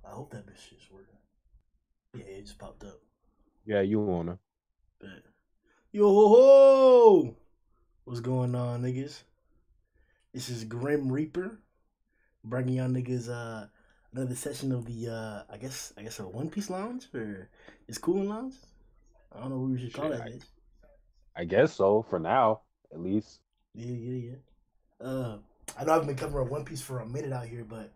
I hope that bitch is working. Yeah, it just popped up. Yeah, you wanna. Bet. Yo ho ho! What's going on, niggas? This is Grim Reaper bringing y'all niggas another session of the I guess a One Piece lounge or is cooling lounge. I don't know what we should call Shit, that bitch. I guess so for now, at least. Yeah. Uh, I know I've been covering One Piece for a minute out here, but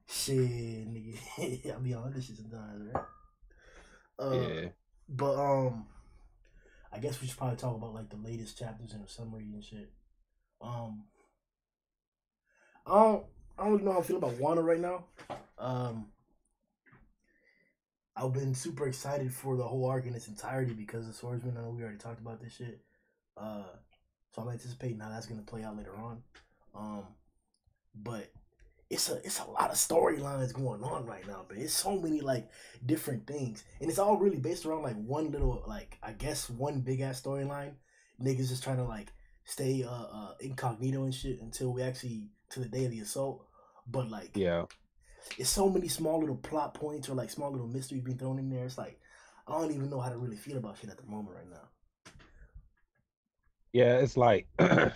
shit, nigga, I'll be on this shit sometimes, right? Uh, Yeah. but I guess we should probably talk about like the latest chapters and a summary and shit. Um, I don't, I don't really know how I feel about Wano right now. Um, I've been super excited for the whole arc in its entirety because of Swordsman. I know we already talked about this shit. Uh, so I'm anticipating how that's gonna play out later on. Um, but it's a lot of storylines going on right now, but it's so many like different things, and it's all really based around like one little like I guess one big ass storyline. Niggas just trying to like stay incognito and shit until we actually to the day of the assault. But like Yeah. it's so many small little plot points or like small little mysteries being thrown in there. It's like I don't even know how to really feel about shit at the moment right now. Yeah, it's like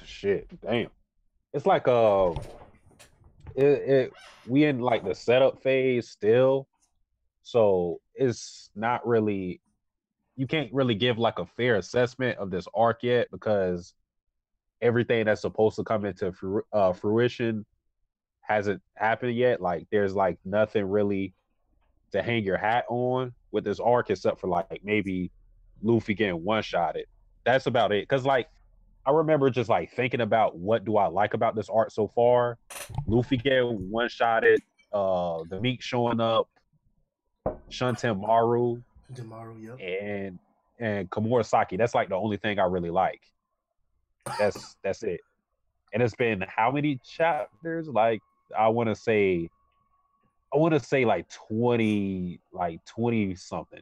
shit, damn. It's like it we in like the setup phase still. So it's not really you can't really give like a fair assessment of this arc yet because everything that's supposed to come into fruition hasn't happened yet. Like there's like nothing really to hang your hat on with this arc except for like maybe Luffy getting one shotted. That's about it. Cause like I remember just like thinking about what do I like about this arc so far. Luffy getting one shotted, the Meek showing up, Shanten Maru, Tomorrow, yep. and Komurasaki. That's like the only thing I really like. That's it. And it's been how many chapters? Like I want to say I want to say like 20 something,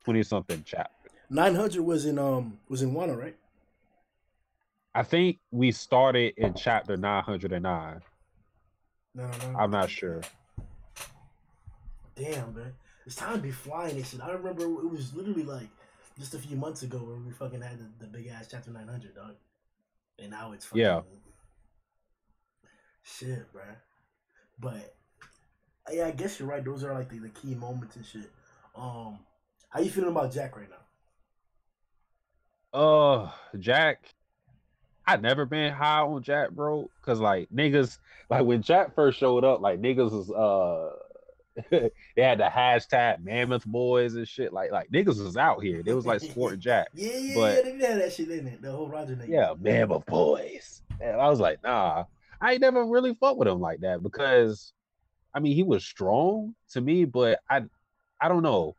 20 something chapters. 900 was in Wano, right? I think we started in chapter 909. No, no. I'm not sure. Damn, man. It's time to be flying and shit. I remember it was literally like just a few months ago where we fucking had the big ass chapter 900, dog. And now it's Yeah. fucking shit, bruh. But yeah, I guess you're right. Those are like the key moments and shit. Um, how you feeling about Jack right now? Jack, I never been high on Jack, bro. Cause like niggas, like when Jack first showed up, like niggas was they had the hashtag Mammoth Boys and shit. Like niggas was out here. They was like supporting Jack. Yeah. But They did have that shit in it. The whole Roger niggas. yeah, Mammoth Boys. And I was like, nah. I ain't never really fucked with him like that because I mean he was strong to me, but I don't know.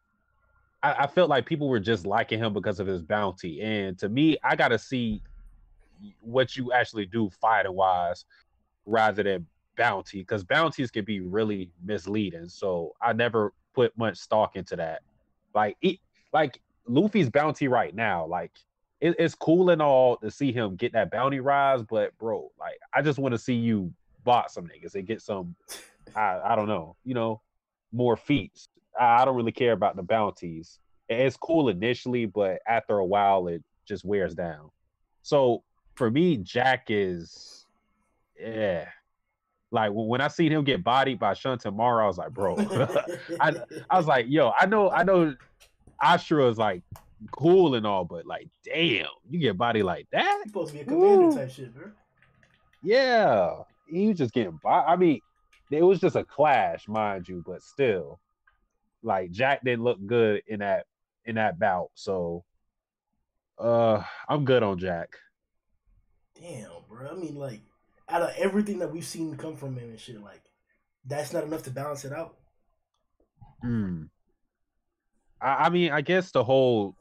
I felt like people were just liking him because of his bounty. And to me, I gotta see what you actually do fighting wise rather than bounty because bounties can be really misleading. So I never put much stock into that. Like like Luffy's bounty right now, like it's cool and all to see him get that bounty rise, but bro, like I just want to see you bot some niggas and get some I don't know, more feats. I don't really care about the bounties. It's cool initially, but after a while it just wears down. So for me, Jack is yeah. Like when I seen him get bodied by Shun tomorrow, I was like, bro. I I was like, yo, I know Ashura is like cool and all, but like, damn, you get body like that? He's supposed to be a commander Woo. type shit, bro. Yeah. He was just getting by. I mean, it was just a clash, mind you, but still, like Jack didn't look good in that bout. So I'm good on Jack. Damn, bro. I mean, like, out of everything that we've seen come from him and shit, like, that's not enough to balance it out. Hmm. I mean, I guess the whole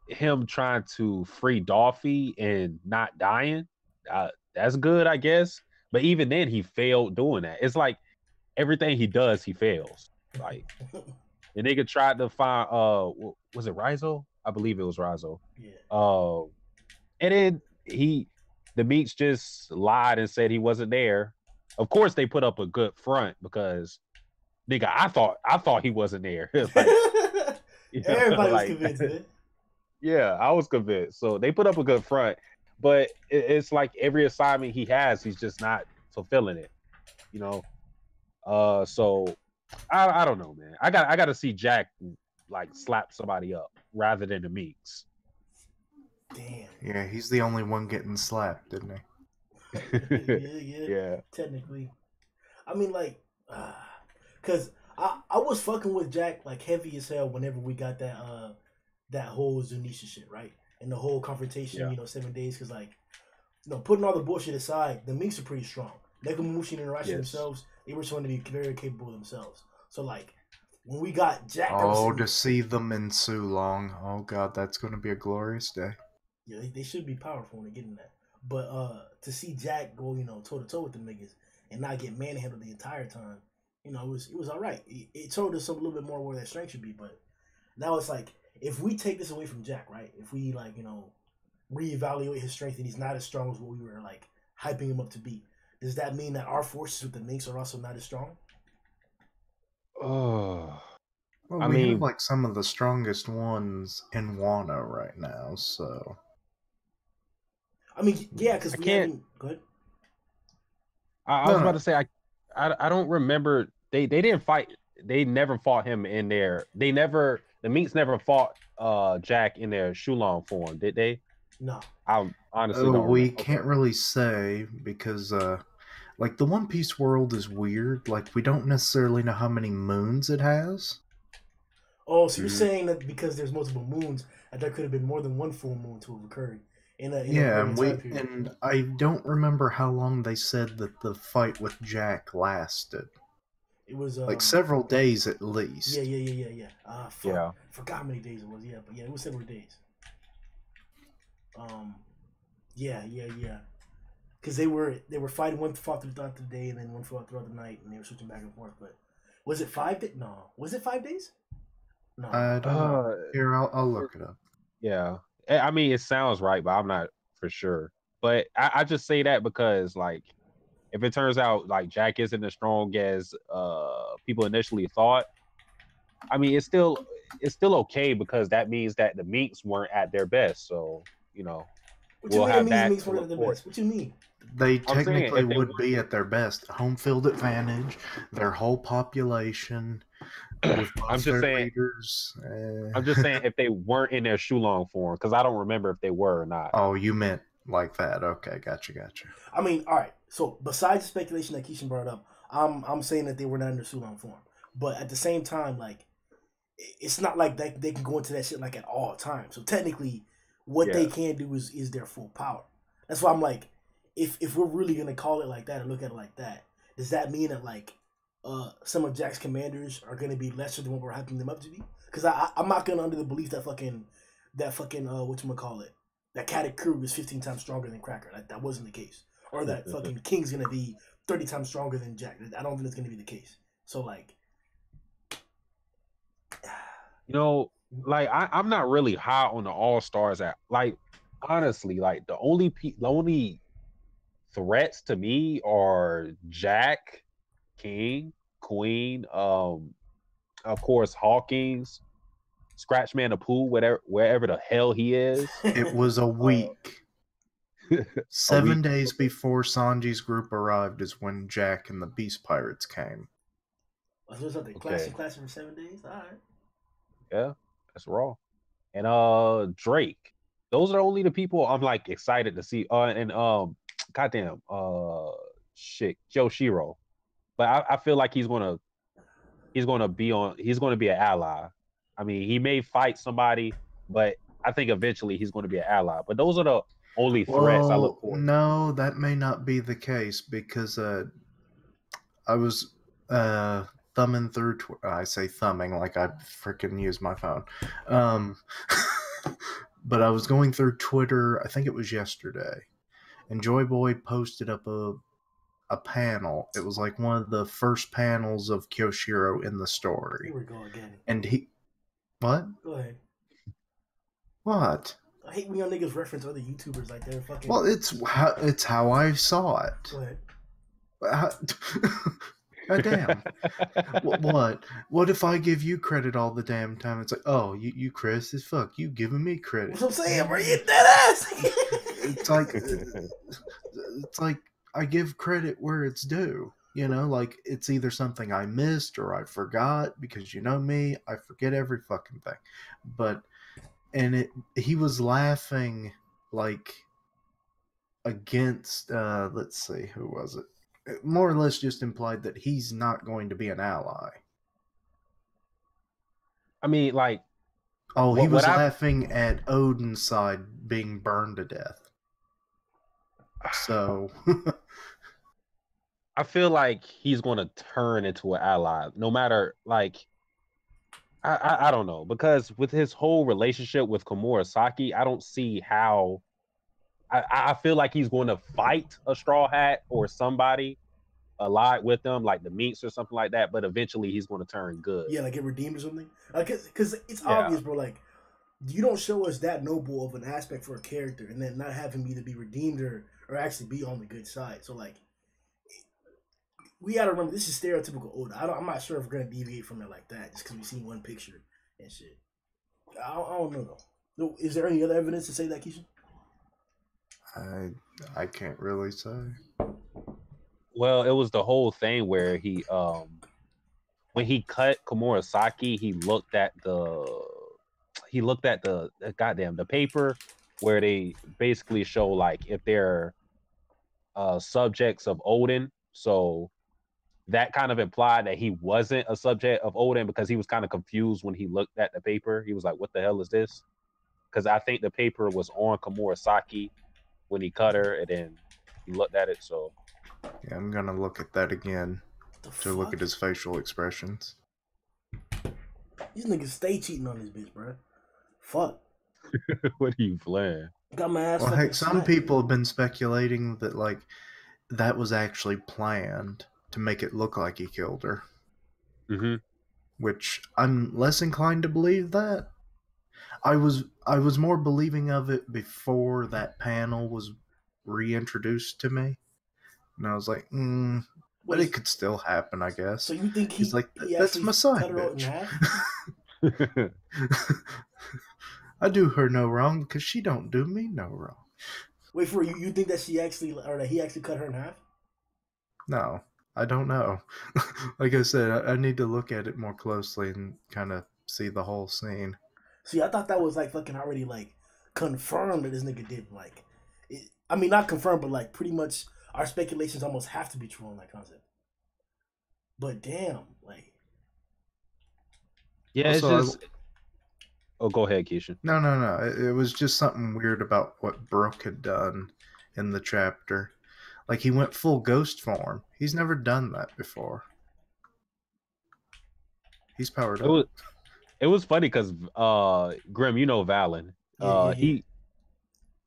him trying to free Dolphy and not dying, that's good, I guess. But even then, he failed doing that. It's like everything he does, he fails. Like the nigga tried to find, was it Rizo? I believe it was Rizo. Yeah. Uh, and then the Meeks just lied and said he wasn't there. Of course, they put up a good front because nigga, I thought he wasn't there. Like, you know, Everybody was like convinced, man. yeah, I was convinced. So they put up a good front, but it's like every assignment he has, he's just not fulfilling it. You know, so I don't know, man. I got to see Jack like slap somebody up rather than the Meeks. Damn. Yeah, he's the only one getting slapped, didn't Yeah. Yeah. Technically, I mean, like, cause I was fucking with Jack like heavy as hell whenever we got that whole Zunisha shit, right? And the whole confrontation, Yeah. 7 days, cause like, putting all the bullshit aside, the Minks are pretty strong. Nekomamushi and Inarashi themselves, they were shown to be very capable themselves. So like, when we got Jack, to see them in Sulong, oh god, that's going to be a glorious day. Yeah, they should be powerful when they get in that. But to see Jack go, toe to toe with the niggas and not get manhandled the entire time, it was all right. It told us a little bit more where that strength should be. But now it's like, if we take this away from Jack, right? If we like, reevaluate his strength and he's not as strong as what we were like hyping him up to be, does that mean that our forces with the Minks are also not as strong? Oh, well, we have like some of the strongest ones in Wano right now, so. I mean, yeah, because we can't. Go ahead. I was about to say I don't remember they didn't fight. They never fought him in their. The Minks never fought Jack in their Shulong form, did they? No. I honestly don't. We can't really say because like the One Piece world is weird. Like we don't necessarily know how many moons it has. Oh, so you're saying that because there's multiple moons, that there could have been more than one full moon to have occurred. And I don't remember how long they said that the fight with Jack lasted. It was like several days at least. Yeah. Forgot how many days it was. Yeah, but yeah, it was several days. Yeah. Because they were fighting, one fought throughout the day and then one fought throughout the night, and they were switching back and forth. But was it 5 days? No, was it 5 days? No, I don't know. Here, I'll look it up. Yeah. I mean, it sounds right, but I'm not for sure. But I just say that because, like, if it turns out like Jack isn't as strong as people initially thought, I mean, it's still okay because that means that the Minks weren't at their best. So we'll have that. Minks weren't at their best? What you mean? They technically would be at their best. Home field advantage, their whole population. I'm just saying. I'm just saying if they weren't in their Shulong form, because I don't remember if they were or not. Oh, you meant like that? Okay, gotcha. I mean, all right. So besides the speculation that Keishan brought up, I'm saying that they were not in their Shulong form. But at the same time, like, it's not like they can go into that shit like at all times. So technically, what they can do is their full power. That's why I'm like, if we're really gonna call it like that or look at it like that, does that mean that like some of Jack's commanders are going to be lesser than what we're hyping them up to be? Because I'm not going under the belief that fucking whatchamacallit, that Caddick Crew is 15 times stronger than Cracker. That wasn't the case. Or that fucking King's going to be 30 times stronger than Jack. I don't think it's going to be the case. So, like... like, I'm not really high on the All-Stars. Like, honestly, like, the only threats to me are Jack, King, Queen, of course Hawkins, Scratchman the Pooh, wherever the hell he is. It was a week. 7 days before Sanji's group arrived is when Jack and the Beast Pirates came. So it's like classic for 7 days? Alright. Yeah, that's raw. And Drake. Those are only the people I'm like excited to see. Goddamn, Yoshiro. But I feel like he's gonna be an ally. I mean, he may fight somebody, but I think eventually he's going to be an ally. But those are the only threats I look for. No, that may not be the case because I was thumbing through. I say thumbing like I freaking use my phone. But I was going through Twitter. I think it was yesterday, and Joy Boy posted up a panel. It was like one of the first panels of Kyoshiro in the story. Here we go again. And he... What? Go ahead. What? I hate when y'all niggas reference other YouTubers like they're fucking... Well, it's how I saw it. Go ahead. Goddamn. What if I give you credit all the damn time? It's like, oh, you Chris as fuck. You giving me credit. That's what I'm saying, bro. You dead ass. It's like I give credit where it's due. You know, like it's either something I missed or I forgot because you know me, I forget every fucking thing. But he was laughing like against let's see, who was it? It more or less just implied that he's not going to be an ally. I mean, like, Oh, he what was I laughing at Odin's side being burned to death. So I feel like he's going to turn into an ally, no matter like. I don't know, because with his whole relationship with Komurasaki, I don't see how. I feel like he's going to fight a Straw Hat or somebody allied with them, like the Minks or something like that. But eventually, he's going to turn good. Yeah, like get redeemed or something. Because it's Yeah. obvious, bro. Like, you don't show us that noble of an aspect for a character, and then not have him either be redeemed or actually be on the good side. So like, we gotta remember this is stereotypical Oda. I'm not sure if we're gonna deviate from it like that just because we've seen one picture and shit. I don't know though. Is there any other evidence to say that, Keisha? I can't really say. Well, it was the whole thing where he when he cut Komurasaki, he looked at the goddamn the paper where they basically show like if they're subjects of Odin. So that kind of implied that he wasn't a subject of Odin because he was kind of confused when he looked at the paper. He was like, what the hell is this? Because I think the paper was on Komurasaki when he cut her, and then he looked at it. So yeah, I'm gonna look at that again to look Fuck? at his facial expressions. These niggas stay cheating on this bitch, bro. Fuck. what are you playing? Got my ass. Well, fucking heck, some smacked. people have been speculating that like that was actually planned to make it look like he killed her. Mm-hmm. Which I'm less inclined to believe that. I was more believing of it before that panel was reintroduced to me, and I was like, but it could still happen, I guess. So you think he's like, he that's actually my side cut her out in bitch. half? I do her no wrong because she don't do me no wrong. Wait for you. You think that she actually, or that he actually cut her in half? No, I don't know. Like I said, I need to look at it more closely and kind of see the whole scene. See, I thought that was like fucking already like confirmed that this nigga did like. I mean, not confirmed, but like pretty much our speculations almost have to be true on that concept. But damn, like. Yeah, Also, it's just. Oh, go ahead, Keisha. No. It was just something weird about what Brooke had done in the chapter. Like, he went full ghost form. He's never done that before. He's powered up. It was funny because Grim, you know Valen. Yeah.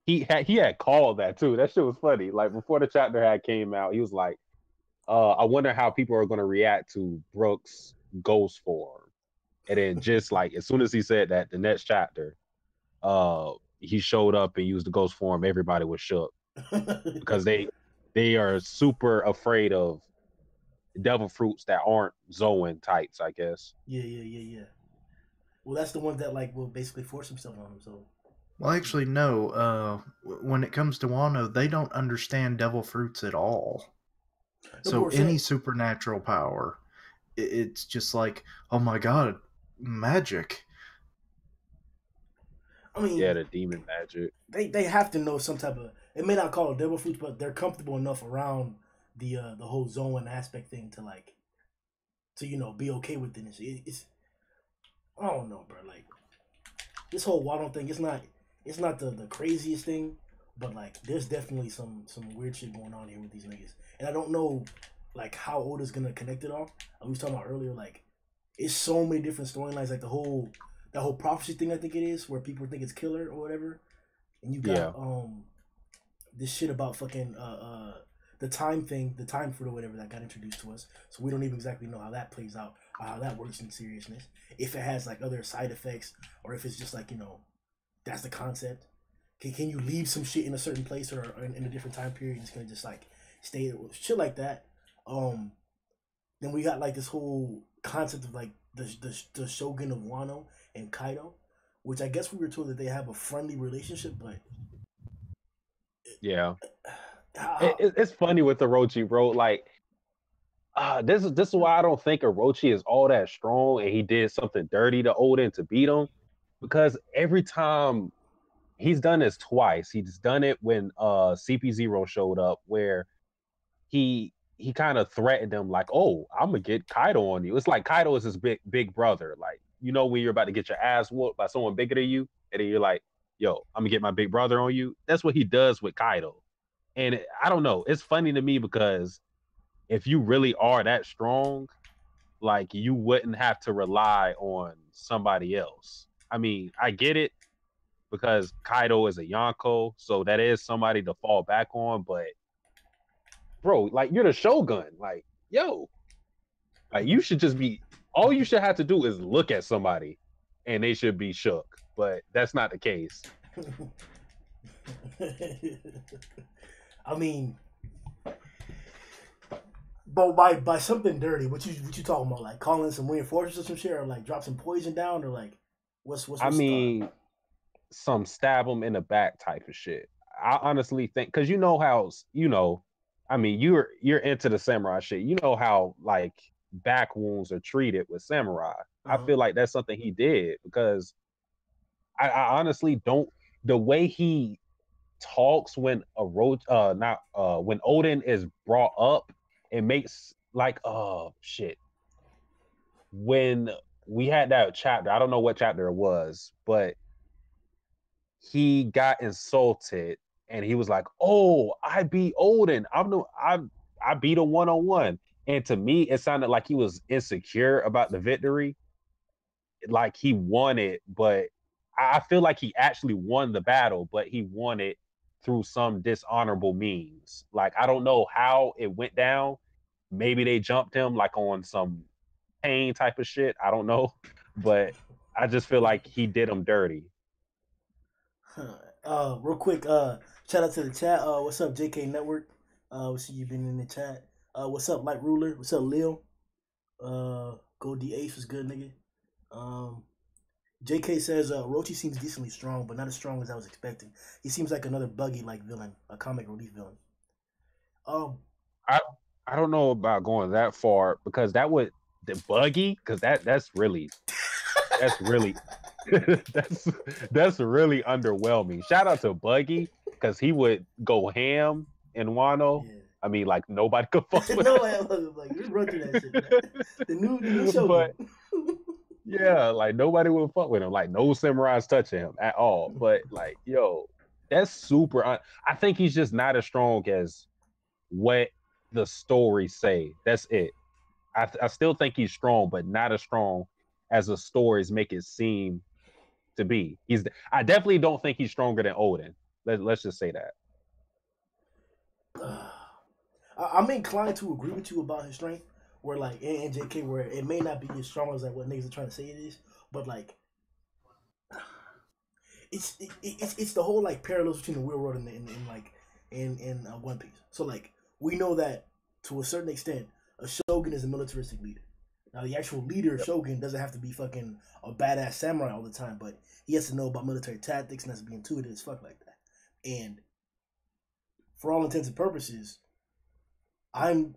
He had called that too. That shit was funny. Like before the chapter had came out, he was like, I wonder how people are gonna react to Brooks' ghost form. And then just like as soon as he said that, the next chapter, he showed up and used the ghost form, everybody was shook. Because they are super afraid of devil fruits that aren't Zoan types, I guess. Yeah. Well, that's the ones that like will basically force himself on him. So. Well, actually, no. When it comes to Wano, they don't understand devil fruits at all. No, So any supernatural power, it's just like, oh my god, magic. I mean, yeah, the demon magic. They have to know some type of. It may not call it devil fruits, but they're comfortable enough around the whole Zoan aspect thing to like, to be okay with it. It's I don't know, bro. Like this whole Wano thing, it's not the craziest thing, but like there's definitely some weird shit going on here with these niggas, and I don't know like how Oda's gonna connect it all. We was talking about earlier, like it's so many different storylines, like that whole prophecy thing. I think it is where people think it's killer or whatever, and you got this shit about fucking the time thing, the time fruit or whatever that got introduced to us. So we don't even exactly know how that plays out, how that works in seriousness. If it has like other side effects, or if it's just like that's the concept. Can you leave some shit in a certain place or in a different time period? It's gonna just like stay shit like that. Then we got like this whole concept of like the Shogun of Wano and Kaido, which I guess we were told that they have a friendly relationship, but Yeah, how, it's funny with Orochi, bro. Like, this is why I don't think Orochi is all that strong, and he did something dirty to Oden to beat him, because every time he's done this twice. He's done it when CP0 showed up, where he kind of threatened him like, "Oh, I'm gonna get Kaido on you." It's like Kaido is his big brother. Like, you know, when you're about to get your ass whooped by someone bigger than you, and then you're like, "Yo, I'm gonna get my big brother on you." That's what he does with Kaido. And I don't know. It's funny to me because if you really are that strong, like, you wouldn't have to rely on somebody else. I mean, I get it because Kaido is a Yonko, so that is somebody to fall back on. But bro, like, you're the Shogun. Like, yo, like, you should just be. All you should have to do is look at somebody, and they should be shook. But that's not the case. I mean, but by something dirty, what you talking about? Like calling some reinforcements or some shit, or like drop some poison down, or like what's I the mean, some stab them in the back type of shit. I honestly think, because you know how, I mean, you're into the samurai shit. You know how, like, back wounds are treated with samurai. I feel like that's something he did, because I honestly don't. The way he talks when when Odin is brought up, it makes like, oh shit. When we had that chapter, I don't know what chapter it was, but he got insulted and he was like, "Oh, I beat Odin. I beat him 1-on-1." And to me, it sounded like he was insecure about the victory, like he won it, but I feel like he actually won the battle, but he won it through some dishonorable means. Like, I don't know how it went down. Maybe they jumped him like on some pain type of shit. I don't know, but I just feel like he did him dirty. Real quick, shout out to the chat. What's up, JK Network? We see you been in the chat. What's up, Light Ruler? What's up, Lil? Go D Ace was good, nigga. JK says Rochi seems decently strong, but not as strong as I was expecting. He seems like another buggy like villain, a comic relief villain. I I don't know about going that far, because that would the buggy, because that's really that's really that's really underwhelming. Shout out to Buggy, because he would go ham in Wano. Yeah. I mean, like, nobody could fuck with No, him. like we run through that shit. Man. The new show. But yeah, like, nobody would fuck with him. Like, no samurais touching him at all. But like, yo, that's super. I think he's just not as strong as what the stories say. That's it. I still think he's strong, but not as strong as the stories make it seem to be. I definitely don't think he's stronger than Odin. Let's just say that. I'm inclined to agree with you about his strength, where like in JK, where it may not be as strong as like what niggas are trying to say it is, but like it's the whole like parallels between the real world and in One Piece. So like we know that to a certain extent, a shogun is a militaristic leader. Now the actual leader shogun doesn't have to be fucking a badass samurai all the time, but he has to know about military tactics and has to be intuitive as fuck like that. And for all intents and purposes,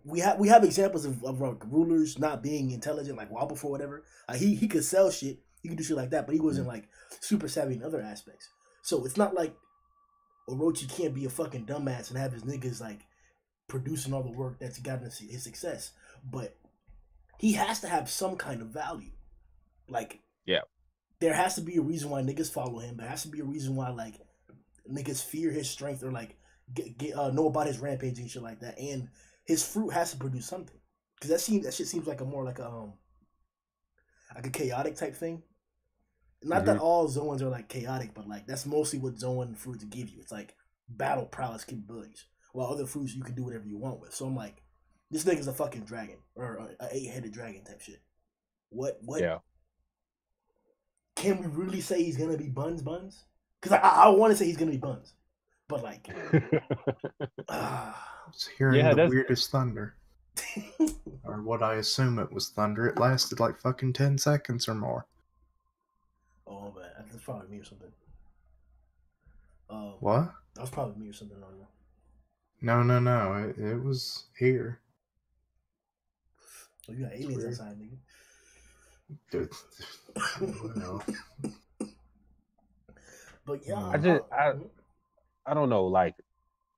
we have examples of rulers not being intelligent, like Wobble or whatever. He could sell shit, he could do shit like that, but he wasn't like super savvy in other aspects. So it's not like Orochi can't be a fucking dumbass and have his niggas like producing all the work that's gotten his success, but he has to have some kind of value. Like, yeah, there has to be a reason why niggas follow him. There has to be a reason why like niggas fear his strength or like know about his rampage and shit like that. And his fruit has to produce something, because that shit seems like a more like a chaotic type thing. Not that all Zoans are like chaotic, but like that's mostly what Zoan fruits give you. It's like battle prowess capabilities, while other fruits you can do whatever you want with. So I'm like, this nigga's a fucking dragon or an 8-headed dragon type shit. What? Yeah. Can we really say he's gonna be Buns? Because I want to say he's gonna be Buns, but like, I was hearing the weirdest thunder. or what I assume it was thunder. It lasted like fucking 10 seconds or more. Oh, man. That's probably me or something. What? That was probably me or something. I don't know. No. It was here. Oh, you got aliens outside, nigga. Dude, well, But yeah, I don't know. Like,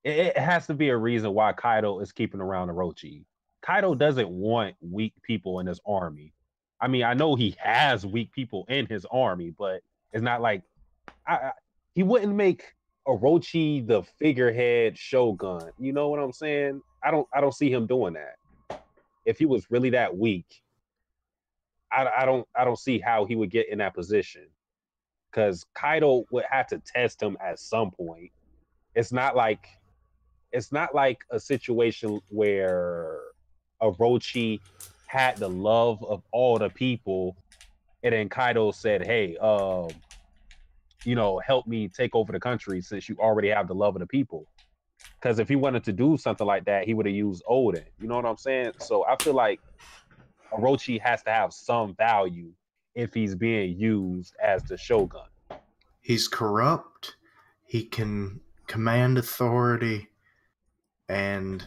it has to be a reason why Kaido is keeping around Orochi. Kaido doesn't want weak people in his army. I mean, I know he has weak people in his army, but it's not like he wouldn't make Orochi the figurehead shogun. You know what I'm saying? I don't see him doing that. If he was really that weak, I don't see how he would get in that position. Because Kaido would have to test him at some point. It's not like a situation where Orochi had the love of all the people, and then Kaido said, "Hey, help me take over the country since you already have the love of the people." Because if he wanted to do something like that, he would have used Odin. You know what I'm saying? So I feel like Orochi has to have some value if he's being used as the shogun. he's corrupt. He can command authority, and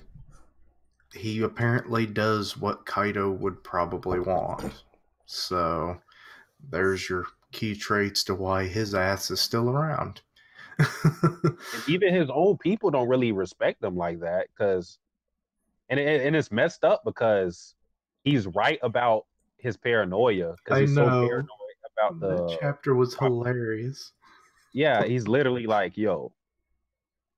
he apparently does what Kaido would probably want. So there's your key traits to why his ass is still around. And even his own people don't really respect him like that, and it's messed up because he's right about his paranoia, because he's so paranoid about that chapter was hilarious. Yeah, he's literally like, yo,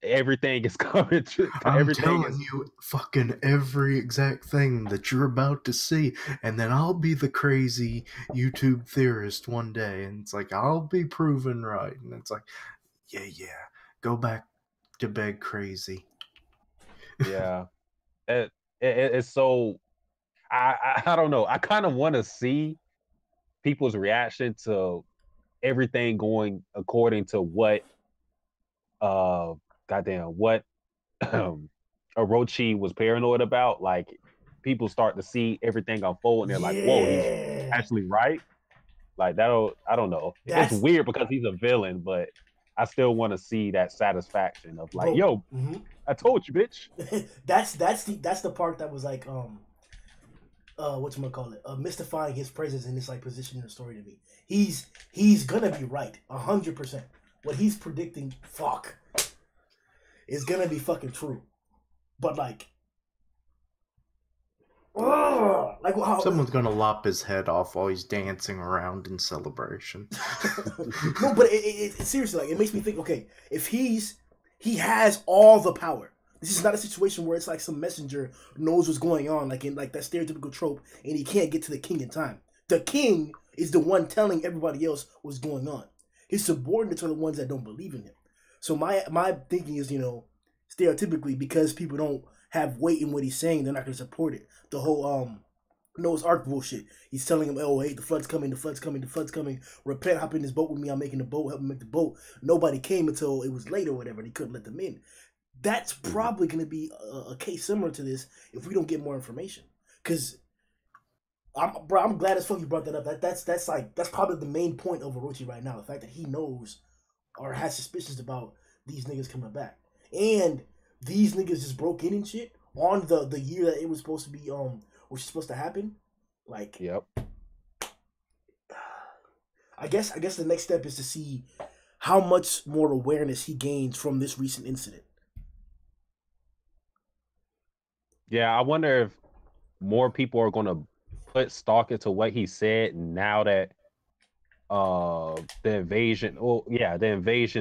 everything is coming to I'm telling you fucking every exact thing that you're about to see, and then I'll be the crazy YouTube theorist one day, and it's like I'll be proven right, and it's like, yeah, go back to bed crazy. Yeah, it's so I don't know. I kind of want to see people's reaction to everything going according to what what Orochi was paranoid about. Like, people start to see everything unfold and they're like, whoa, he's actually right. Like, I don't know. It's weird because he's a villain, but I still want to see that satisfaction of like, yo, I told you, bitch. that's the part that was like whatchamacallit, mystifying his presence in this like position in the story to me. He's gonna be right 100%. What he's predicting, is gonna be fucking true. But like, someone's gonna lop his head off while he's dancing around in celebration. No, but it seriously, like, it makes me think. Okay, if he has all the power. This is not a situation where it's like some messenger knows what's going on, like in like that stereotypical trope, and he can't get to the king in time. The king is the one telling everybody else what's going on. His subordinates are the ones that don't believe in him. So my thinking is, stereotypically, because people don't have weight in what he's saying, they're not going to support it. The whole Noah's Ark bullshit. He's telling him, oh, hey, the flood's coming, the flood's coming, the flood's coming. Repent, hop in this boat with me. I'm making the boat, help me make the boat. Nobody came until it was late or whatever, and he couldn't let them in. That's probably going to be a case similar to this if we don't get more information. Because I'm glad as fuck you brought that up. That's probably the main point of Orochi right now. The fact that he knows or has suspicions about these niggas coming back. And these niggas just broke in and shit on the year that it was supposed to be was supposed to happen. Like, yep. I guess the next step is to see how much more awareness he gains from this recent incident. Yeah, I wonder if more people are going to put stock into what he said now that the invasion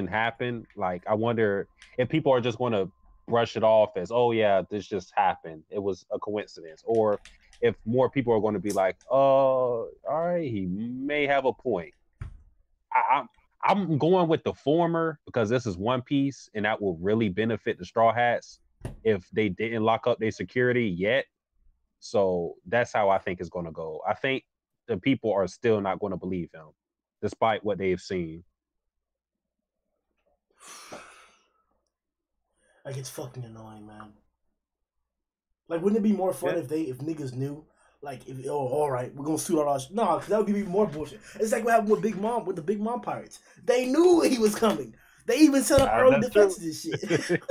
happened. Like, I wonder if people are just going to brush it off as, oh yeah, this just happened, it was a coincidence, or if more people are going to be like, all right, he may have a point. I'm going with the former because this is One Piece, and that will really benefit the Straw Hats if they didn't lock up their security yet. So that's how I think it's going to go. I think the people are still not going to believe him, despite what they've seen. Like, it's fucking annoying, man. Like, wouldn't it be more fun if niggas knew? Like, all right, we're gonna suit all our no, because that would be even more bullshit. It's like what happened with the Big Mom pirates. They knew he was coming. They even set up early defenses and shit.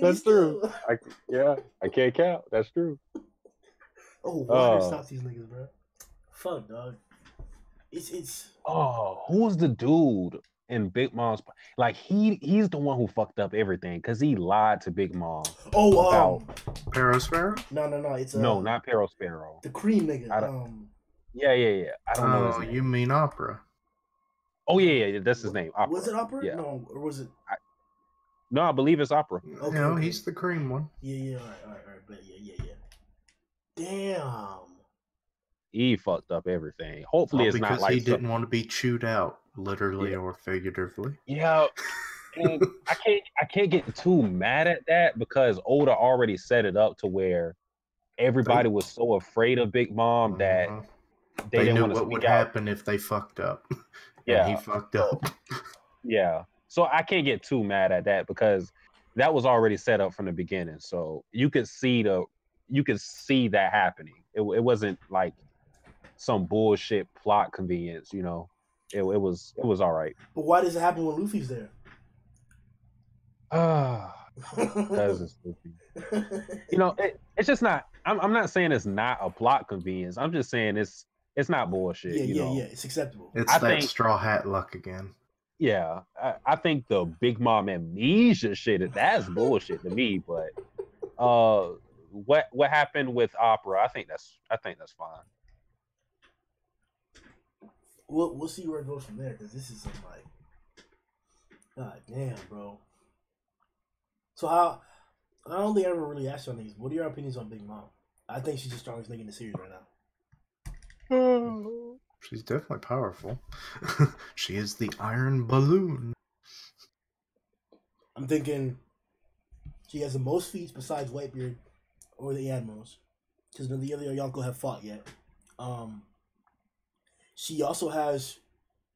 That's true. I can't count. That's true. Oh, water stops these niggas, bro. Fuck, dog. It's. Oh, who was the dude in Big Mom's? Like he's the one who fucked up everything because he lied to Big Mom. Oh, about Perospero? No. It's no, not Perospero. The cream nigga. Yeah. I don't know his name. You mean Opera? Oh yeah. That's his name. Opera. Was it Opera? Yeah. No, or was it? No, I believe it's Opera. Okay, no, he's the cream one. Yeah. All right. But yeah. Damn. He fucked up everything. Hopefully, it's not like he didn't want to be chewed out, literally or figuratively. Yeah, and I can't get too mad at that because Oda already set it up to where everybody was so afraid of Big Mom that they didn't knew want to what would out. happen if they fucked up. Yeah, and he fucked up. Yeah, so I can't get too mad at that because that was already set up from the beginning. So you could see that happening. It wasn't like some bullshit plot convenience, you know. It was all right. But why does it happen when Luffy's there? Because it's Luffy. You know, it's just not. I'm not saying it's not a plot convenience. I'm just saying it's not bullshit. Yeah. It's acceptable. I think Straw Hat luck again. Yeah, I think the Big Mom amnesia shit that's bullshit to me. But what happened with Opera? I think that's fine. We'll see where it goes from there because this is some like, god damn, bro. So I don't think I ever really asked you on these. What are your opinions on Big Mom? I think she's the strongest nigga in the series right now. She's definitely powerful. She is the Iron Balloon. I'm thinking she has the most feats besides Whitebeard or the Admirals because none of the other Yonko have fought yet. She also has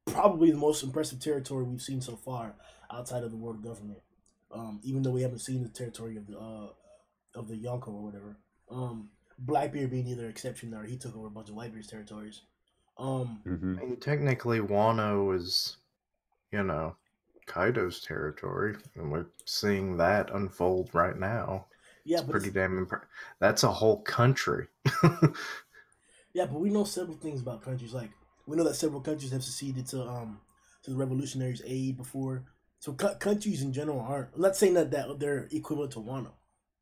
probably the most impressive territory we've seen so far outside of the world government. Even though we haven't seen the territory of the Yonko or whatever. Blackbeard being either exception or he took over a bunch of Whitebeard's territories. I mean, technically, Wano is, Kaido's territory, and we're seeing that unfold right now. Yeah, it's pretty damn that's a whole country. Yeah, but we know several things about countries. Like we know that several countries have seceded to the revolutionaries' aid before. So countries in general aren't. I'm not saying that they're equivalent to Wano.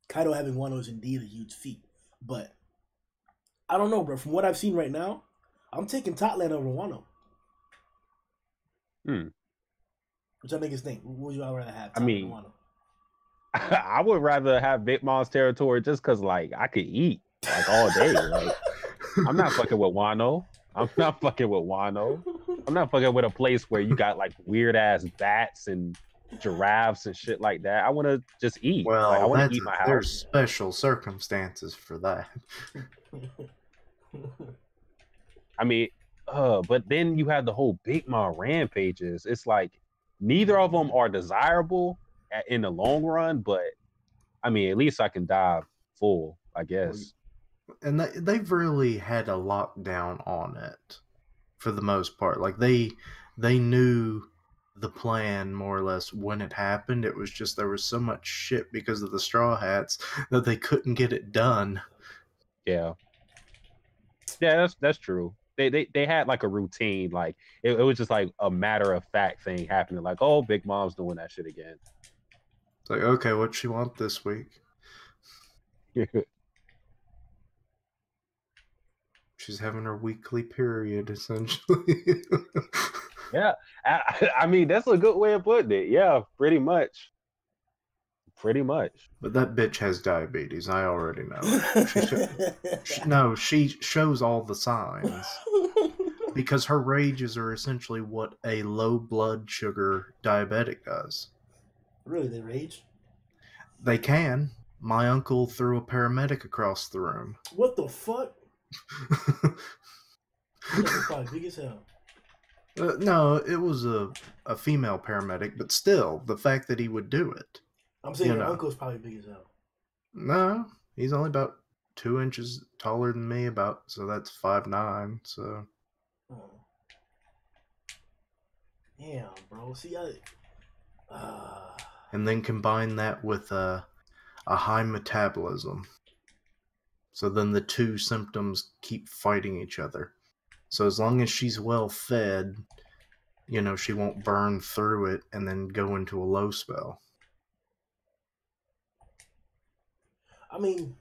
Kaido having Wano is indeed a huge feat, but I don't know, bro. From what I've seen right now, I'm taking Totland over Wano. Which I think is thing. What would you rather have? Wano? I would rather have Big Mom's territory just because, like, I could eat like all day. Like, I'm not fucking with Wano. I'm not fucking with a place where you got like weird ass bats and giraffes and shit like that. I want to just eat. Well, I want to eat my house. There's special circumstances for that. I mean, but then you have the whole Big Mom rampages. It's like neither of them are desirable in the long run, but I mean, at least I can dive full, I guess. And they've really had a lockdown on it for the most part. Like they knew the plan more or less when it happened. It was just there was so much shit because of the Straw Hats that they couldn't get it done. Yeah, that's true. They had like a routine. Like it was just like a matter of fact thing happening. Like, oh, Big Mom's doing that shit again. It's like, okay, what'd she want this week? She's having her weekly period, essentially. Yeah, I mean, that's a good way of putting it. Yeah, pretty much. But that bitch has diabetes. I already know. She shows all the signs. Because her rages are essentially what a low blood sugar diabetic does. Really, they rage? They can. My uncle threw a paramedic across the room. What the fuck? That's probably big as hell. No, it was a female paramedic, but still, the fact that he would do it. I'm saying your uncle's probably big as hell. No, he's only about 2 inches taller than me, so that's 5'9". So. Damn, bro. See, And then combine that with a high metabolism. So then the two symptoms keep fighting each other. So as long as she's well fed, she won't burn through it and then go into a low spell. I mean,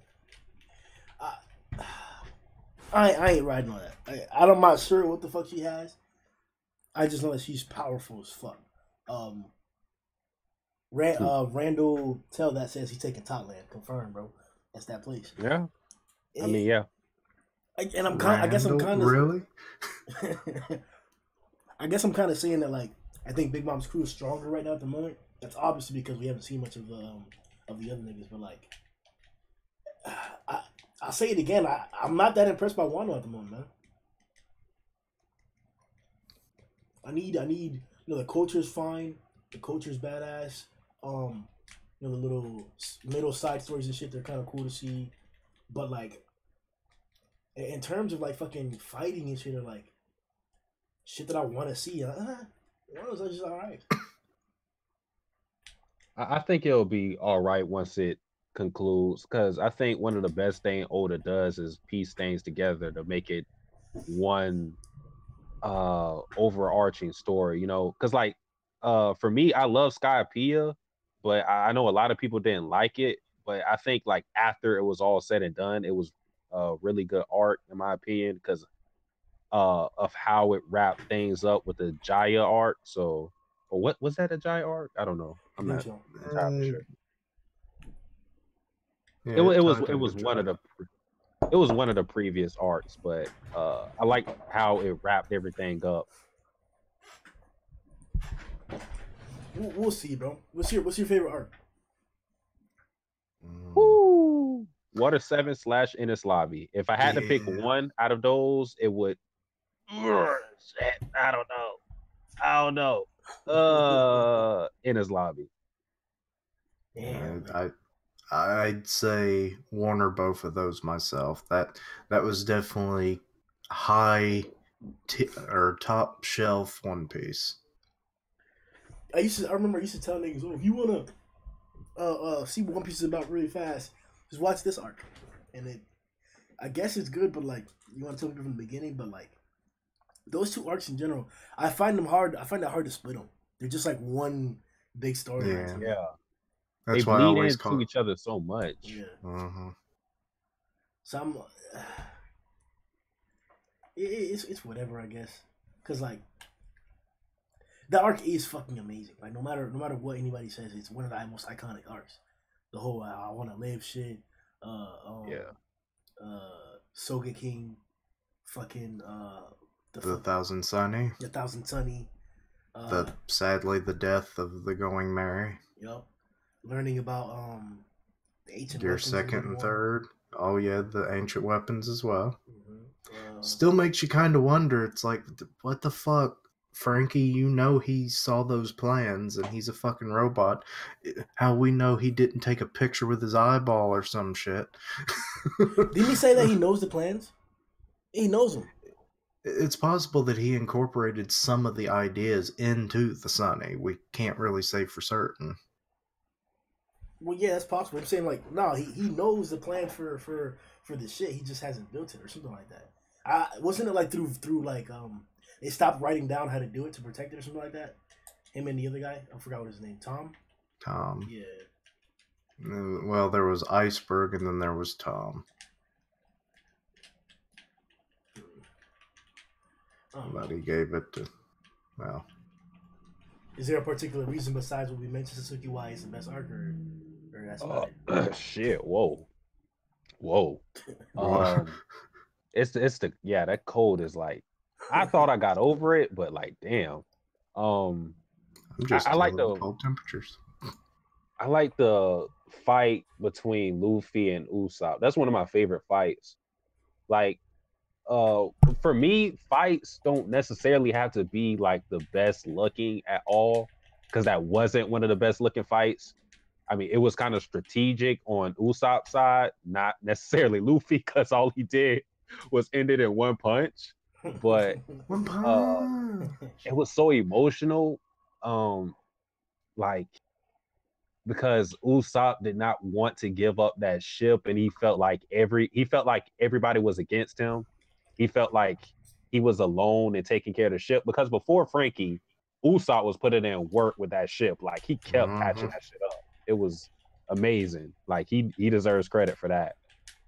I ain't riding on that. I'm not sure what the fuck she has. I just know that she's powerful as fuck. Randall Tell that says he's taking Totland. Confirmed, bro. That's that place. Yeah. I mean, yeah. And I guess I'm kind of really. I guess I'm kind of saying that I think Big Mom's crew is stronger right now at the moment. That's obviously because we haven't seen much of the other niggas, but I'll say it again. I'm not that impressed by Wano at the moment, man. I need the culture's fine. The culture's badass. The little side stories and shit, they're kind of cool to see. But in terms of fucking fighting and shit, or shit that I want to see, Wano's just alright. I think it'll be all right once it concludes, because I think one of the best thing Oda does is piece things together to make it one overarching story, because for me, I love Skypiea, but I know a lot of people didn't like it, but I think after it was all said and done, it was a really good arc in my opinion, because of how it wrapped things up with the Jaya arc. So, or what was that, a Jaya arc? I don't know. I'm not entirely sure. Yeah, it was one of the previous arcs, but I like how it wrapped everything up. We'll see, bro. What's your favorite arc? Woo! Water 7 / Ennis Lobby. If I had to pick one out of those, it would. Shit, I don't know. Ennis Lobby. Damn. I'd say one or both of those myself. That was definitely top shelf One Piece. I remember I used to tell niggas, if you wanna see what One Piece is about really fast, just watch this arc. And I guess it's good, but you want to tell me from the beginning, but those two arcs in general, I find it hard to split them. They're just one big story. Yeah. That's they why I bleed always into each other so much. Yeah. Uh-huh. So it's whatever, I guess, because the arc is fucking amazing. No matter what anybody says, it's one of the most iconic arcs. The whole I want to live shit. Soga King, fucking the Thousand Sunny. The Thousand Sunny. Sadly the death of the Going Merry. Yep. Learning about the ancient Gear weapons. second and third. Oh yeah, the ancient weapons as well. Mm-hmm. Still makes you kind of wonder. It's what the fuck, Frankie? He saw those plans and he's a fucking robot. How we know he didn't take a picture with his eyeball or some shit? Didn't he say that he knows the plans? He knows them. It's possible that he incorporated some of the ideas into the Sunny. We can't really say for certain. Well, yeah, that's possible. I'm saying no, he knows the plan for this shit. He just hasn't built it or something like that. Wasn't it through they stopped writing down how to do it to protect it or something like that? Him and the other guy, I forgot what his name. Tom. Yeah. Well, there was Iceberg and then there was Tom. But he gave it to, well. Is there a particular reason besides what we mentioned, Suzuki, why it's the best arc, or that's not it? Shit, whoa. It's that code is I thought I got over it, but damn. I'm just I like the cold temperatures. I like the fight between Luffy and Usopp. That's one of my favorite fights. For me, fights don't necessarily have to be the best looking at all, because that wasn't one of the best looking fights. I mean, it was kind of strategic on Usopp's side, not necessarily Luffy, because all he did was end it in one punch. But One punch. it was so emotional, like because Usopp did not want to give up that ship, and he felt like everybody was against him. He felt like he was alone and taking care of the ship, because before Frankie, Usopp was putting in work with that ship. Like he kept patching that shit up. It was amazing. Like he deserves credit for that.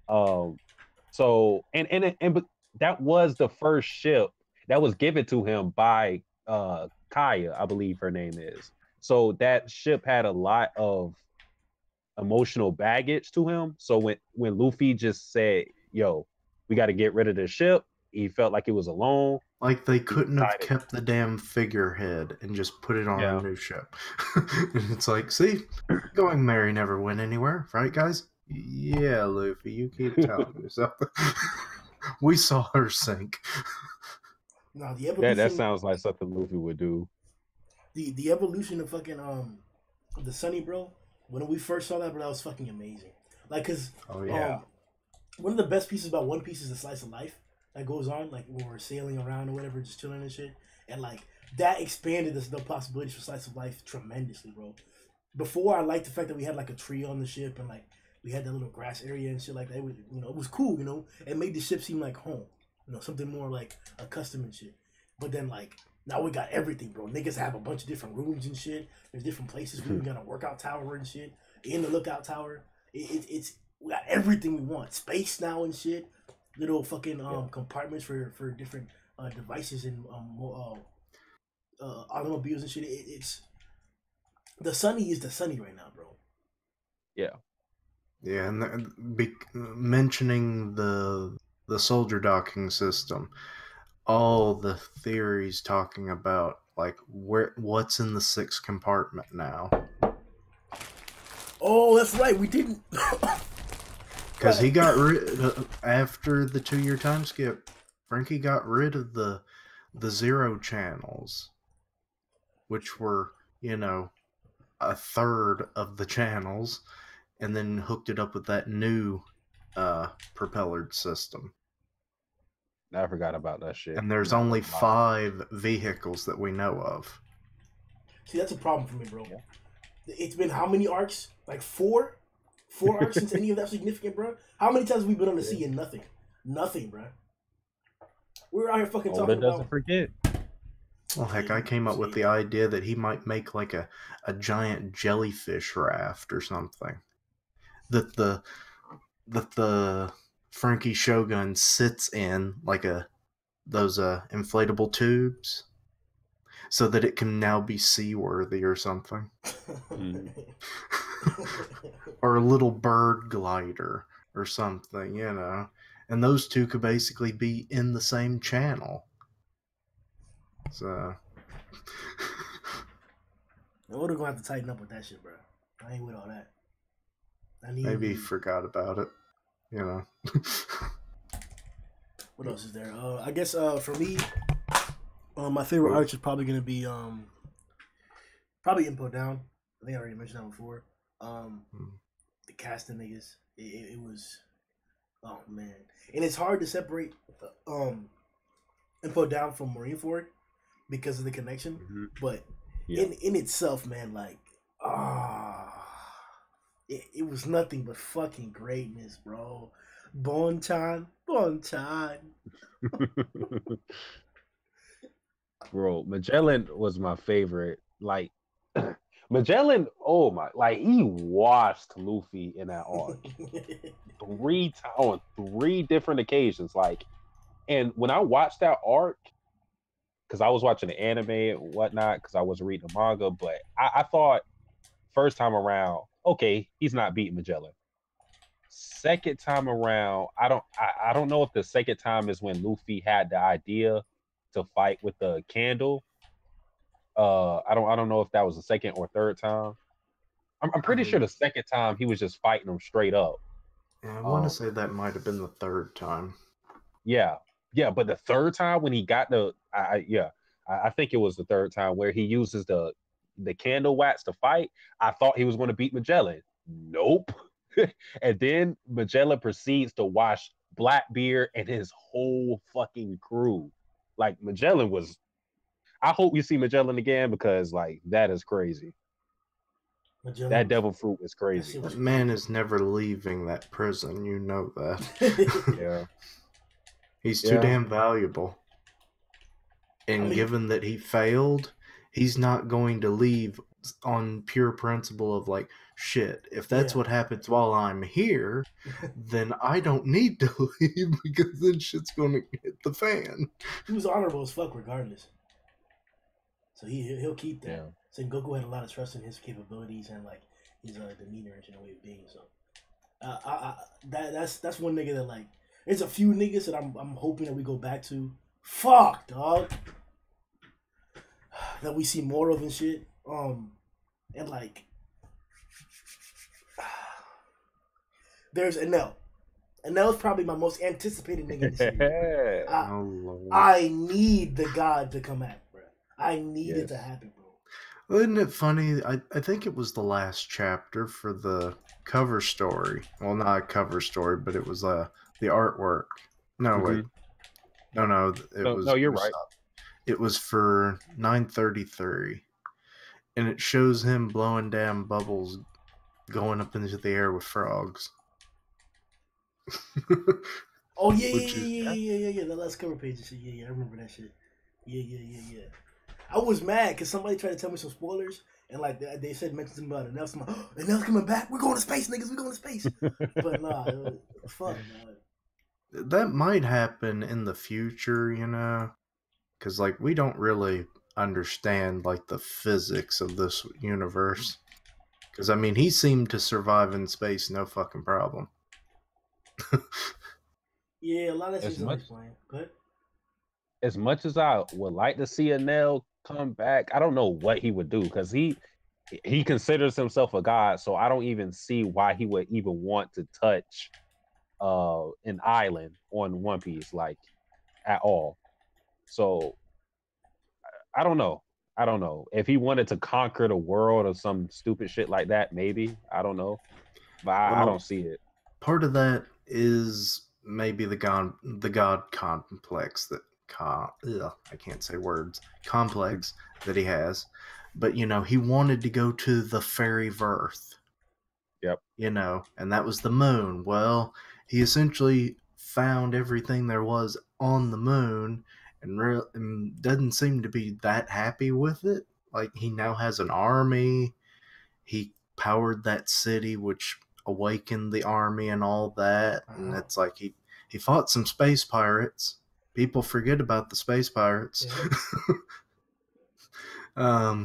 So but that was the first ship that was given to him by Kaya, I believe her name is. So that ship had a lot of emotional baggage to him. So when Luffy just said, "Yo, we got to get rid of the ship," he felt like he was alone. Like they couldn't have kept the damn figurehead and just put it on a new ship. And it's like, see, going merry never went anywhere, right, guys? Yeah, Luffy, you keep telling yourself. We saw her sink. No, the evolution. That sounds like something Luffy would do. The evolution of fucking the Sunny, bro. When we first saw that, bro, that was fucking amazing. Like, cause one of the best pieces about One Piece is the slice of life that goes on, like when we're sailing around or whatever, just chilling and shit, and like that expanded the possibilities for slice of life tremendously, bro. Before, I liked the fact that we had like a tree on the ship and like we had that little grass area and shit like that. It was, it was cool, It made the ship seem like home, something more like accustomed and shit. But then like now we got everything, bro. Niggas have a bunch of different rooms and shit. There's different places. We even got a workout tower and shit in the lookout tower. It's we got everything we want. Space now and shit. Little fucking compartments for different devices and automobiles and shit. It's the Sunny is the Sunny right now, bro. Yeah. Yeah, and mentioning the soldier docking system, all the theories talking about like what's in the sixth compartment now. Oh, that's right. We didn't. Because he got rid after the 2-year time skip. Frankie got rid of the zero channels, which were a third of the channels, and then hooked it up with that new propellered system. I forgot about that shit. And there's only 5 vehicles that we know of. See, that's a problem for me, bro. Yeah. It's been how many arcs? Like 4? 4 arcs since any of that significant, bro? How many times have we been on the sea and nothing? Nothing, bro. We were out here fucking talking about... doesn't forget. Well, heck, I came up with the idea that he might make like a giant jellyfish raft or something. That the Frankie Shogun sits in like those inflatable tubes, so that it can now be seaworthy or something. Or a little bird glider or something, And those two could basically be in the same channel. So we're gonna have to tighten up with that shit, bro. I ain't with all that. Maybe forgot about it, What else is there? I guess for me, my favorite arc is probably gonna be probably Info Down. I think I already mentioned that before. The casting niggas, it was, oh man, and it's hard to separate Info Down from Marineford because of the connection, but in itself, man, like it was nothing but fucking greatness, bro. Bon time. Bro, Magellan was my favorite. Like Magellan, he washed Luffy in that arc 3 times on 3 different occasions. Like, and when I watched that arc, because I was watching the anime and whatnot, because I was reading the manga, but I thought first time around, okay, he's not beating Magellan. Second time around, I don't know if the second time is when Luffy had the idea to fight with the candle. I don't know if that was the second or third time. I'm pretty sure the second time he was just fighting him straight up. Yeah, I want to say that might have been the third time. Yeah, but the third time when he got I think it was the third time where he uses the the candle wax to fight, I thought he was going to beat Magellan. Nope. And then Magellan proceeds to wash Blackbeard and his whole fucking crew. Like Magellan was. I hope we see Magellan again because like that is crazy. Magellan That was- devil fruit is crazy. That man is never leaving that prison. You know that. Yeah. He's too Yeah. damn valuable. And I mean- given that he failed, he's not going to leave on pure principle of like, shit, if that's Yeah. what happens while I'm here, then I don't need to leave because then shit's going to hit the fan. He was honorable as fuck regardless. So he'll keep that. Yeah. So Goku had a lot of trust in his capabilities and like his demeanor and way of being. So that's one nigga that like. There's a few niggas that I'm hoping that we go back to. Fuck, dog. That we see more of and shit. And like, there's Enel. Enel's probably my most anticipated nigga in the series. Oh, Lord. I need the god to come back, bro. I need it to Yes. happen, bro. Isn't it funny? I think it was the last chapter for the cover story. Well, not a cover story, but it was the artwork. No, wait. No, No, you're right. It was for 933. And it shows him blowing down bubbles going up into the air with frogs. Oh yeah, Which yeah. The last cover page and shit. Yeah, I remember that shit. Yeah. I was mad because somebody tried to tell me some spoilers and like they said mention something about Enel. I'm like, oh, Enel's coming back. We're going to space, niggas. We're going to space. But nah, it was, fuck. Nah. That might happen in the future, you know, because like we don't really understand like the physics of this universe. Because I mean, he seemed to survive in space, no fucking problem. Yeah, a lot of that As shit's much- unexplained. But As much as I would like to see Enel come back, I don't know what he would do because he considers himself a god, so I don't even see why he would even want to touch an island on One Piece like at all. So I don't know. If he wanted to conquer the world or some stupid shit like that, maybe. I don't know. But I Well, don't see it. Part of that is maybe the god complex that I can't say words complex that he has, but you know he wanted to go to the fairy Verth. Yep. You know, and that was the moon. Well, he essentially found everything there was on the moon, and doesn't seem to be that happy with it. Like he now has an army. He powered that city, which awakened the army and all that. And it's like he fought some space pirates. People forget about the space pirates. Yeah.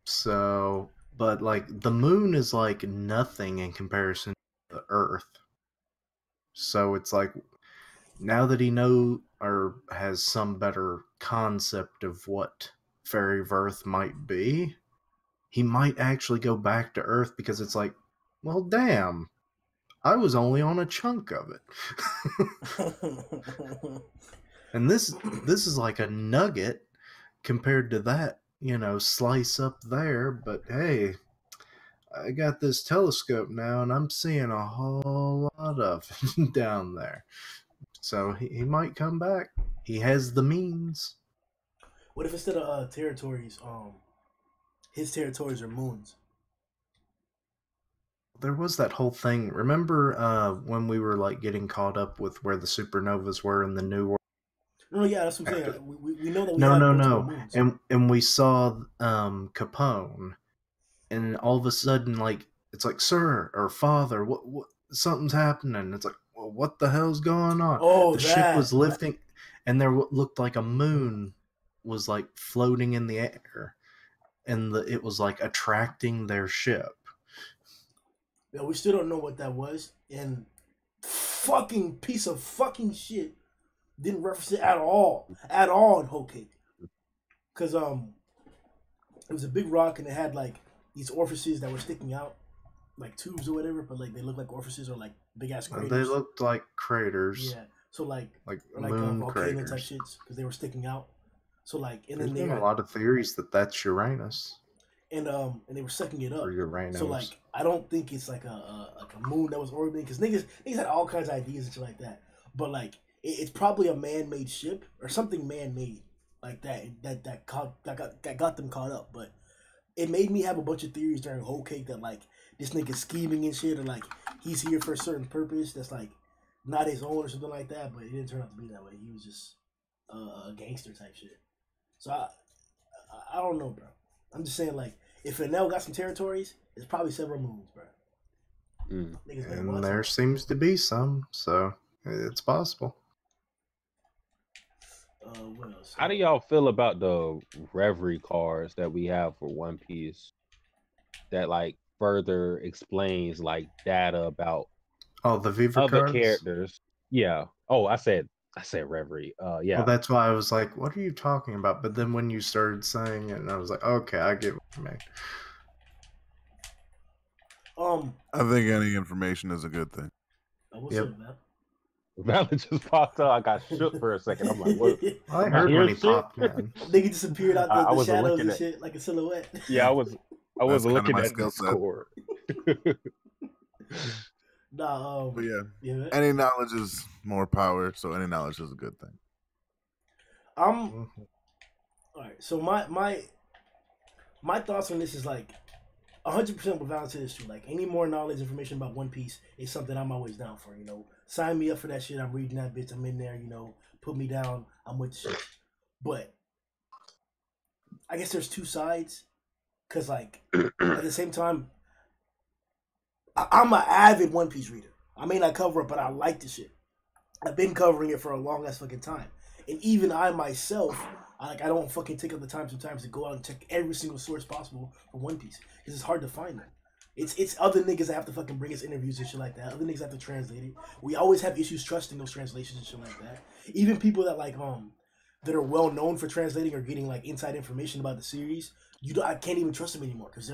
So, but like the moon is like nothing in comparison to the Earth. So it's like now that he has some better concept of what Fairy Verth might be, he might actually go back to Earth because it's like, well, damn, I was only on a chunk of it. And this is like a nugget compared to that, you know, slice up there. But hey, I got this telescope now, and I'm seeing a whole lot of it down there. So he might come back. He has the means. What if instead of territories, his territories are moons? There was that whole thing. Remember when we were like getting caught up with where the supernovas were in the New World? No, yeah, that's what I'm saying. We know that we No, have no, multiple no. moons. And we saw Capone, and all of a sudden, like it's like, sir or father, what something's happening. It's like, well, what the hell's going on? Oh, the ship was lifting, and there looked like a moon was like floating in the air, and it was like attracting their ship. Yeah, we still don't know what that was, and fucking piece of fucking shit didn't reference it at all in Whole Cake, because it was a big rock and it had like these orifices that were sticking out, like tubes or whatever, but like they look like orifices or like big ass craters. They looked like craters. Yeah, so like moon volcano craters. type shits because they were sticking out. So like, and There's then they been a got, lot of theories that that's Uranus and they were sucking it up. or Uranus. So like, I don't think it's like a moon that was orbiting, because niggas had all kinds of ideas and shit like that. But like, it's probably a man-made ship or something man-made like that got them caught up. But it made me have a bunch of theories during Whole Cake that like this nigga scheming and shit, or like he's here for a certain purpose that's like not his own or something like that. But it didn't turn out to be that way. He was just a gangster type shit. So I don't know, bro. I'm just saying, like, if Enel got some territories, it's probably several moons, bro. And there seems to be some, so it's possible. What else? How do y'all feel about the Reverie cards that we have for One Piece that like further explains like data about the Viva other cards? characters? Yeah. Oh, I said Reverie. Yeah. Well, that's why I was like, what are you talking about? But then when you started saying it, and I was like, okay, I get what you mean. I think any information is a good thing. What's up, man? Valid just popped up. I got shook for a second. I'm like, what? I heard when he popped, man. Nigga disappeared out the shadows and shit like a silhouette. Yeah, I was looking at skill set. Discord. But yeah, any knowledge is more power, so any knowledge is a good thing. All right. So my thoughts on this is like 100% what Val said is true. Like, any more knowledge, information about One Piece is something I'm always down for. You know, sign me up for that shit. I'm reading that bitch. I'm in there. You know, put me down. I'm with the shit. But I guess there's two sides, cause like at the same time, I'm an avid One Piece reader. I may not cover it, but I like the shit. I've been covering it for a long ass fucking time, and even I myself, I don't fucking take up the time sometimes to go out and check every single source possible for One Piece, because it's hard to find them. It's other niggas that have to fucking bring us interviews and shit like that. Other niggas have to translate it. We always have issues trusting those translations and shit like that. Even people that like that are well known for translating or getting like inside information about the series, I can't even trust them anymore, because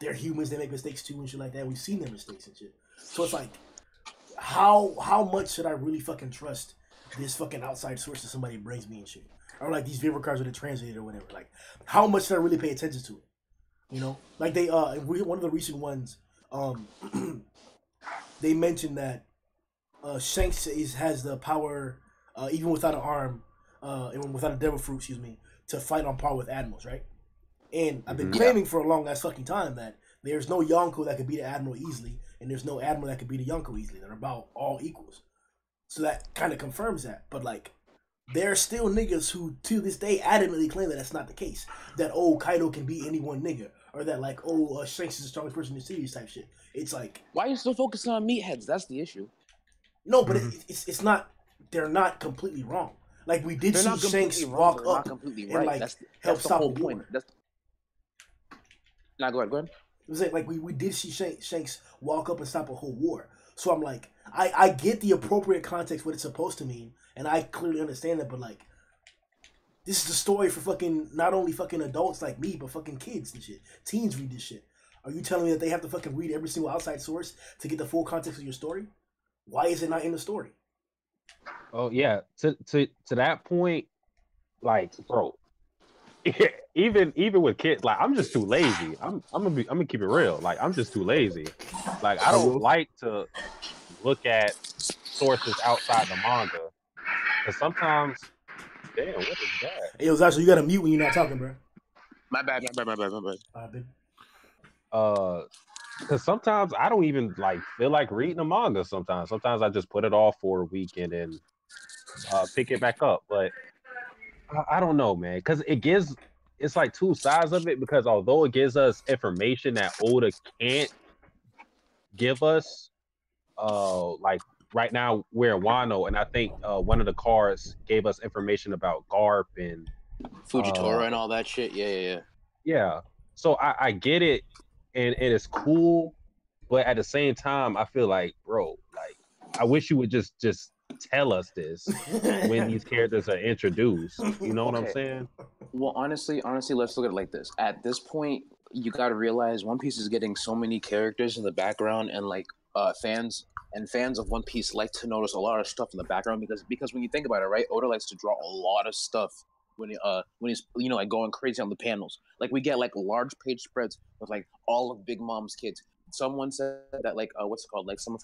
they're humans. They make mistakes too and shit like that. We've seen their mistakes and shit. So it's like, how much should I really fucking trust this fucking outside source that somebody brings me and shit? Or like these Viva cards that are translated or whatever. Like, how much should I really pay attention to it? You know, like they one of the recent ones, they mentioned that Shanks has the power, even without an arm, even without a devil fruit, to fight on par with admirals, right? And I've been claiming for a long ass fucking time that there's no Yonko that could beat an admiral easily, and there's no admiral that could beat a Yonko easily. They're about all equals. So that kind of confirms that. But like, there are still niggas who to this day adamantly claim that that's not the case. That Kaido can beat any one nigga, or that like Shanks is the strongest person in the series type shit. It's like, why are you still focusing on meatheads? That's the issue. No, but it's not. They're not completely wrong. Like, we did see Shanks walk up and like help stop the war. Now go ahead. It was like we did see Shanks walk up and stop a whole war. So I'm like, I get the appropriate context, what it's supposed to mean, and I clearly understand that. But like, this is a story for fucking not only fucking adults like me, but fucking kids and shit. Teens read this shit. Are you telling me that they have to fucking read every single outside source to get the full context of your story? Why is it not in the story? Oh yeah, to that point, like, bro, even with kids, like, I'm just too lazy. I'm gonna keep it real. Like, I'm just too lazy. Like, I don't like to look at sources outside the manga, because sometimes, damn, what is that? Hey, yo, Zasha, you gotta mute when you're not talking, bro. My bad. Because sometimes I don't even like feel like reading a manga. Sometimes I just put it off for a weekend and pick it back up. But I don't know, man, because it's like two sides of it. Because although it gives us information that Oda can't give us, like right now we're in Wano, and I think one of the cards gave us information about Garp and Fujitora and all that shit. Yeah. So I get it, and it's cool, but at the same time, I feel like, bro, like, I wish you would just tell us this when these characters are introduced. You know what I'm saying? Well, honestly, let's look at it like this. At this point, you got to realize One Piece is getting so many characters in the background, and like fans of One Piece like to notice a lot of stuff in the background, because when you think about it, right, Oda likes to draw a lot of stuff when he's like going crazy on the panels. Like we get like large page spreads with like all of Big Mom's kids. Someone said that like what's it called? Like someone